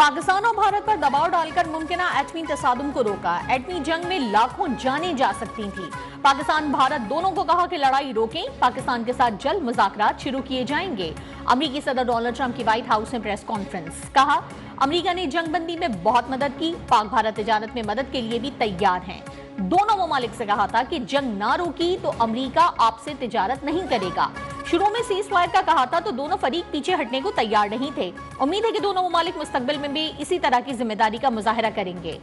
पाकिस्तान और भारत पर दबाव डालकर मुमकिना एटमी तसादुम को रोका। एटमी जंग में लाखों जानें जा सकती थी। पाकिस्तान भारत दोनों को कहा कि लड़ाई रोकें, पाकिस्तान के साथ जल्द मुज़ाकरात शुरू किए जाएंगे। अमेरिकी सदर डोनाल्ड ट्रंप की व्हाइट हाउस में प्रेस कॉन्फ्रेंस, कहा अमेरिका ने जंगबंदी में बहुत मदद की, पाक भारत तिजारत में मदद के लिए भी तैयार हैं। दोनों ममालिक से कहा था कि जंग ना रोकी तो अमेरिका आपसे तिजारत नहीं करेगा। शुरू में सीज फायर का कहा था तो दोनों फरीक पीछे हटने को तैयार नहीं थे। उम्मीद है कि दोनों ममालिक मुस्तकबिल में भी इसी तरह की जिम्मेदारी का मुजाहरा करेंगे।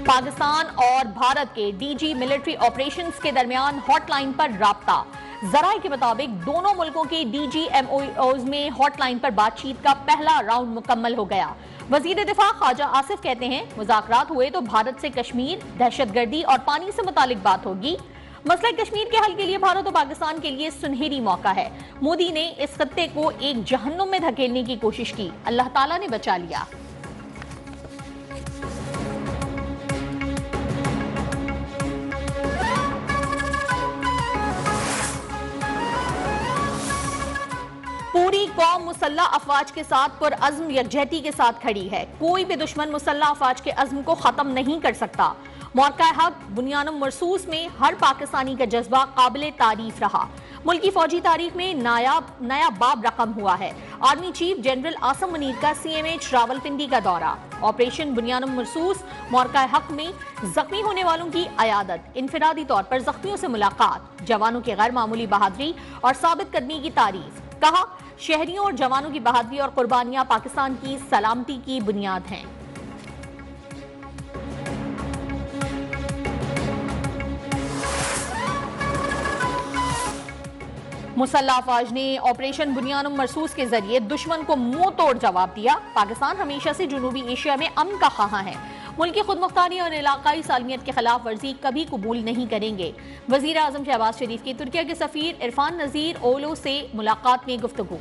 पाकिस्तान और भारत के डीजी मिलिट्री ऑपरेशंस के दरमियान हॉटलाइन पर राब्ता। जराये के मुताबिक दोनों मुल्कों के DGMOs में हॉटलाइन पर बातचीत का पहला राउंड मुकम्मल हो गया। वजीर दिफा ख्वाजा आसिफ कहते हैं मुज़ाकरात हुए तो भारत से कश्मीर, दहशतगर्दी और पानी से मुतालिक बात होगी। मसला कश्मीर के हल के लिए भारत और पाकिस्तान के लिए सुनहरी मौका है। मोदी ने इस खत्ते को एक जहन्नुम में धकेलने की कोशिश की, अल्लाह ताला ने बचा लिया। पूरी कौम मुसल्लह अफवाज के साथ पुरअज़्म यकजहती के साथ खड़ी है। कोई भी दुश्मन मुसल्लह अफवाज के अज़्म को खत्म नहीं कर सकता। मौक़ा हक बुनियानुम मरसूस में हर पाकिस्तानी का जज्बा काबिल तारीफ रहा। मुल्की फौजी तारीख में नया बाब रकम हुआ है। Army chief general Asim Munir का CMH रावलपिंडी का दौरा। ऑपरेशन बुनियानुम मरसूस मौक़ा हक में जख्मी होने वालों की अयादत, इनफरादी तौर पर जख्मियों से मुलाकात, जवानों की गैर मामूली बहादुरी और साबित कदमी की तारीफ। कहा शहरियों और जवानों की बहादुरी और कुर्बानियां पाकिस्तान की सलामती की बुनियाद हैं। मुसल्लह अफवाज ने ऑपरेशन बुनियानुम मरसूस के जरिए दुश्मन को मुंह तोड़ जवाब दिया। पाकिस्तान हमेशा से जनूबी एशिया में अमन का ख्वाह है। मुल्की खुदमुख्तारी और इलाकाई सालमियत के खिलाफ वर्जी कभी कबूल नहीं करेंगे। वजीर आजम शहबाज शरीफ की तुर्किया के सफीर इरफान नजीर ओलो से मुलाकात में गुफ्तगू।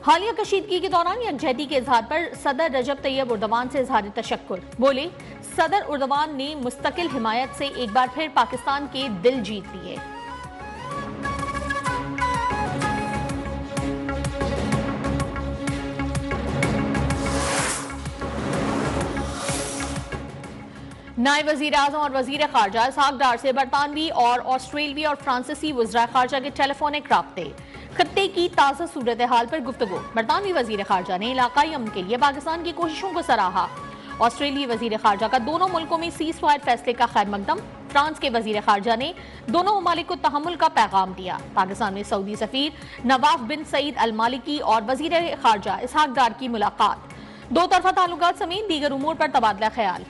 हालिया कशीदगी के दौरान यकजहती के इजहार पर सदर रजब तैयब उर्दवान से इजहार तशक्कुर। बोले सदर उर्दवान ने मुस्तकिल हिमायत से एक बार फिर पाकिस्तान के दिल जीत लिए। नायब वजीर आजम और वजीर खारजा इसहाक डार से बरतानवी और ऑस्ट्रेलवी और फ्रांसीसी वज़राए खारजा के टेलीफोनिक राब्ते, खत्ते की ताज़ा सूरत हाल पर गुफ्तगू। बरतानवी वजीर खारजा ने इलाकाई अमन के लिए पाकिस्तान की कोशिशों को सराहा। ऑस्ट्रेलियाई वजीर खारजा का दोनों मुल्कों में सीज फायर फैसले का खैर मकदम। फ्रांस के वजीर खारजा ने दोनों ममालिक को तहम्मुल का पैगाम दिया। पाकिस्तान में सऊदी सफीर नवाफ बिन सईद अल मालिकी और वजीर खारजा इसहाक डार की मुलाकात। दो तरफा ताल्लुकात समेत दीगर उमूर पर तबादला ख्याल।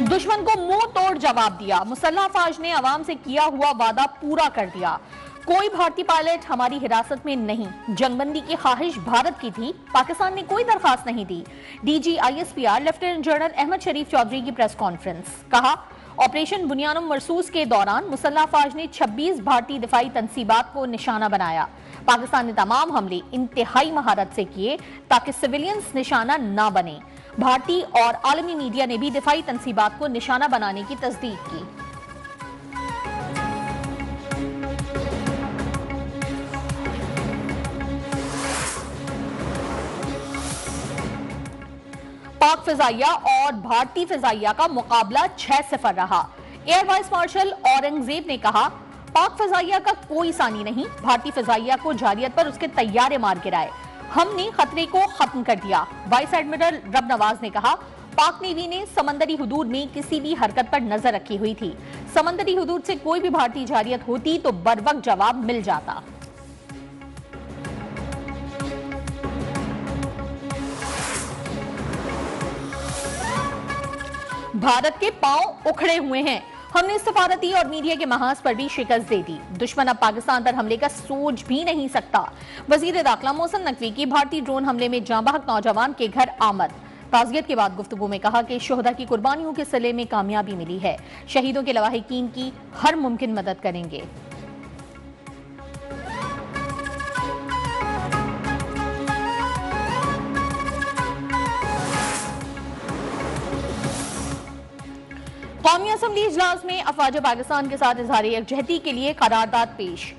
दुश्मन को मुंह तोड़ जवाब दिया। मुसल्लह अफवाज ने अवाम से किया हुआ वादा पूरा कर दिया। कोई भारतीय पायलट हमारी हिरासत में नहीं। जंगबंदी की ख्वाहिश भारत की थी, पाकिस्तान ने कोई दरखास्त नहीं दी। DG ISPR lieutenant general Ahmed Sharif Chaudhry की प्रेस कॉन्फ्रेंस, कहा ऑपरेशन बुनियानुम मरसूस के दौरान मुसल्लह अफवाज ने 26 भारतीय दिफाई तनसीबात को निशाना बनाया। पाकिस्तान ने तमाम हमले इंतहाई महारत से किए ताकि सिविलियंस निशाना न बने। भारतीय और आलमी मीडिया ने भी दिफाई तनसीबात को निशाना बनाने की तस्दीक की। पाक फिजाइया और भारतीय फिजाइया का मुकाबला 6-0 रहा। एयर वाइस मार्शल औरंगजेब ने कहा पाक फिजाइया का कोई सानी नहीं, भारतीय फिजाइया को जारियत पर उसके तैयारे मार गिराए, हमने खतरे को खत्म कर दिया। वाइस एडमिरल रब नवाज ने कहा पाक नेवी ने समंदरी हुदूद में किसी भी हरकत पर नजर रखी हुई थी। समंदरी हुदूद से कोई भी भारतीय जारियत होती तो बरवक्त जवाब मिल जाता। भारत के पांव उखड़े हुए हैं, हमने सफारती और मीडिया के महाज पर भी शिकस्त दे दी। दुश्मन अब पाकिस्तान पर हमले का सोच भी नहीं सकता। वजीर दाखिला मोहसिन नकवी की भारतीय ड्रोन हमले में जाँ बहक नौजवान के घर आमद। ताज़ियत के बाद गुफ्तगू में कहा कि शोहदा की कुर्बानियों के सिले में कामयाबी मिली है। शहीदों के लवाहिकीन की हर मुमकिन मदद करेंगे। कौमी असम्बली इजलास में अफवाज पाकिस्तान के साथ इजहार यकजहती के लिए करारदाद पेश।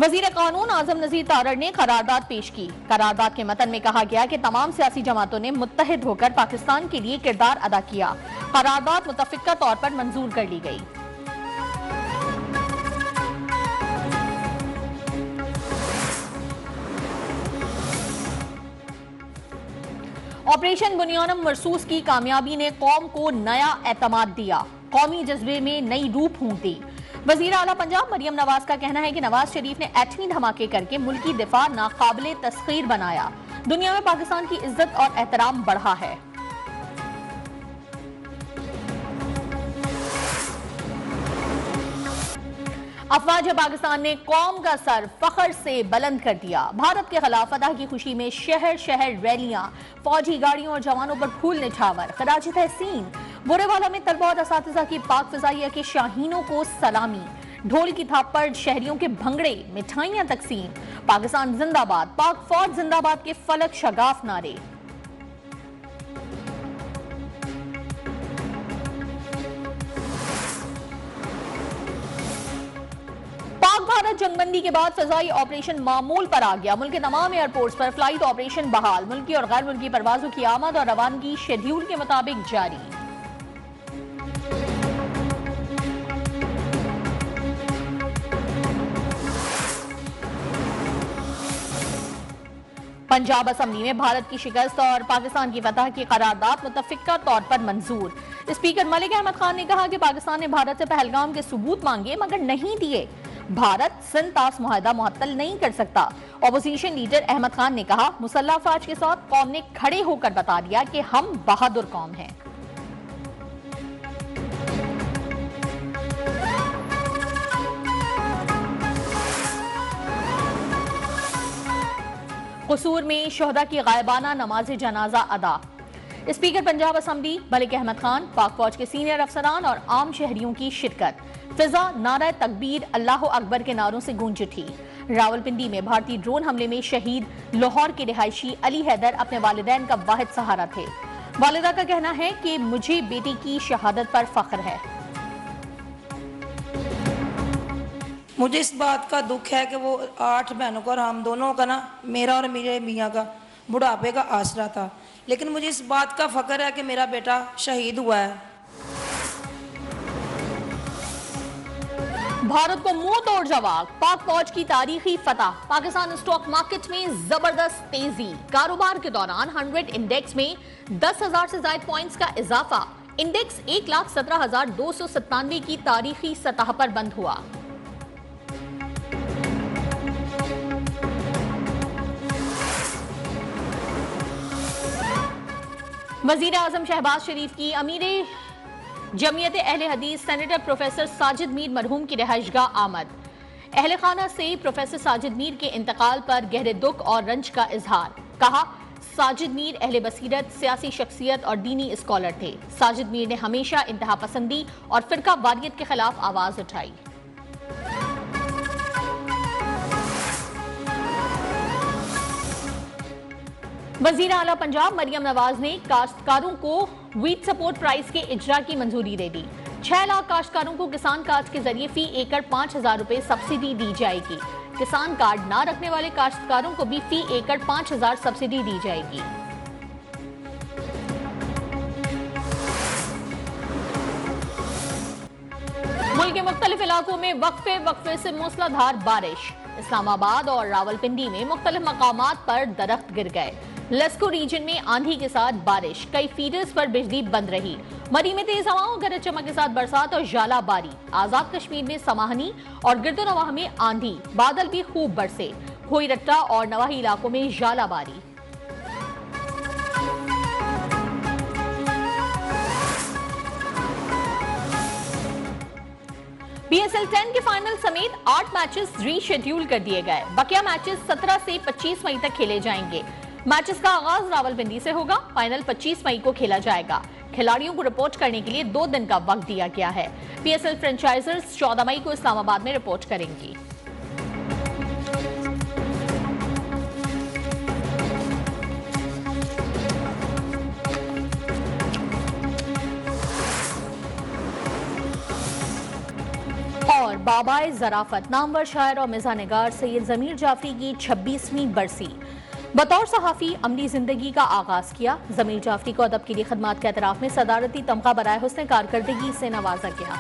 वजीर कानून आजम नजीर तारड़ ने करारदाद पेश की। करारदाद के मतन में कहा गया कि तमाम सियासी जमातों ने मुत्तहिद होकर पाकिस्तान के लिए किरदार अदा किया। करारदाद मुतफ़िका तौर पर मंजूर कर ली गई। ऑपरेशन बुनियानम मरसूस की कामयाबी ने कौम को नया एतमाद दिया, कौमी जज्बे में नई रूह फूंक दी। वजीर आला पंजाब मरियम नवाज का कहना है कि नवाज शरीफ ने एटमी धमाके करके मुल्की दिफा नाकाबिले तस्खीर बनाया। दुनिया में पाकिस्तान की इज्जत और एहतराम बढ़ा है। अफवाज पाकिस्तान ने कौम का सर फख्र से बुलंद कर दिया। भारत के खिलाफ फतह की खुशी में शहर शहर रैलियां, फौजी गाड़ियों और जवानों पर फूल निछावर, खराज तहसीन। बुरेवाला में तलबा और असातिज़ा की पाक फिजाइया के शाहीनों को सलामी, ढोल की थाप पर शहरियों के भंगड़े, मिठाइयां तकसीम। पाकिस्तान जिंदाबाद, पाक फौज जिंदाबाद के फलक शगाफ नारे। पाक भारत जंगबंदी के बाद फजाई ऑपरेशन मामूल पर आ गया। मुल्क के तमाम एयरपोर्ट्स पर फ्लाइट ऑपरेशन बहाल। मुल्की और गैर मुल्की परवाजों की आमद और रवानगी शेड्यूल के मुताबिक जारी। पंजाब असम्बली में भारत की शिकस्त और पाकिस्तान की फतह की करारदाद मुतफ़िका तौर पर मंजूर। स्पीकर मलिक अहमद खान ने कहा कि पाकिस्तान ने भारत से पहलगाम के सबूत मांगे मगर नहीं दिए। भारत सिंध तास मुआहदा मुअत्तल नहीं कर सकता। ऑपोजिशन लीडर अहमद खान ने कहा, मुसल्लह अफवाज के साथ कौम ने खड़े होकर बता दिया कि हम बहादुर कौम हैं। कसूर में शोहदा की गायबाना नमाज जनाजा अदा। स्पीकर पंजाब असम्बली मलिक अहमद खान, पाक फौज के सीनियर अफसरान और आम शहरियों की शिरकत। फिजा नारा तकबीर अल्लाह अकबर के नारों से गूंज उठी। रावलपिंडी में भारतीय ड्रोन हमले में शहीद लाहौर के रिहायशी अली हैदर अपने वालिदैन का वाहिद सहारा थे। वालिदा का कहना है कि मुझे बेटी की शहादत पर फख्र है। मुझे इस बात का दुख है कि वो 8 बहनों का और हम दोनों का ना, मेरा और मेरे मियाँ का बुढ़ापे का आसरा था, लेकिन मुझे इस बात का फख्र है कि मेरा बेटा शहीद हुआ है। भारत को मुंह तोड़ जवाब, पाक फौज की तारीखी फतह। पाकिस्तान स्टॉक मार्केट में जबरदस्त तेजी। कारोबार के दौरान 100 इंडेक्स में 10,000 से ज्यादा पॉइंट्स का इजाफा। इंडेक्स 1,17,297 की तारीखी सतह पर बंद हुआ। वजीर आजम शहबाज शरीफ की अमीर जमीयत अहले हदीस सेनेटर प्रोफेसर साजिद मीर मरहूम की रिहाइशगाह आमद। अहले खाना से प्रोफेसर साजिद मीर के इंतकाल पर गहरे दुख और रंज का इजहार। कहा, साजिद मीर अहले बसीरत, सियासी शख्सियत और दीनी स्कॉलर थे। साजिद मीर ने हमेशा इंतहा पसंदी और फिरका वारियत के खिलाफ आवाज उठाई। वजीर आला पंजाब मरियम नवाज ने काश्तकारों को वीट सपोर्ट प्राइस के इजरा की मंजूरी दे दी। 6 लाख काश्तकारों को किसान कार्ड के जरिए फी एकड़ 5,000 रुपए सब्सिडी दी जाएगी। किसान कार्ड ना रखने वाले काश्तकारों को भी फी एकड़ 5,000 सब्सिडी दी जाएगी। मुल्क के मुख्तलिफ इलाकों में वक्फे से मूसलाधार बारिश। इस्लामाबाद और रावलपिंडी में मुख्तलिफ मकामात पर दरख्त गिर गए। लस्को रीजन में आंधी के साथ बारिश, कई फीडर्स पर बिजली बंद रही। मरी में तेज हवाओं, गरज चमक के साथ बरसात और जालाबारी। आजाद कश्मीर में समाहनी और गिरदोनवाह में आंधी, बादल भी खूब बरसे। खोई रट्टा और नवाही इलाकों में जालाबारी। BSL 10 के फाइनल समेत 8 मैचेस रीशेड्यूल कर दिए गए। बकिया मैचेस 17 से 25 मई तक खेले जाएंगे। मैचेस का आगाज रावलपिंडी से होगा। फाइनल 25 मई को खेला जाएगा। खिलाड़ियों को रिपोर्ट करने के लिए 2 दिन का वक्त दिया गया है। PSL फ्रेंचाइजर्स 14 मई को इस्लामाबाद में रिपोर्ट करेंगी। और बाबाए ज़राफ़त नामवर शायर और मिज़ानिगार सैयद ज़मीर जाफरी की 26वीं बरसी। बतौर सहाफ़ी अमली ज़िंदगी का आगाज़ किया। ज़मीर जाफरी को अदब के लिए खदमात के एतराफ़ में सदारती तमगा बराए हुस्न कारकर्दगी से नवाजा गया।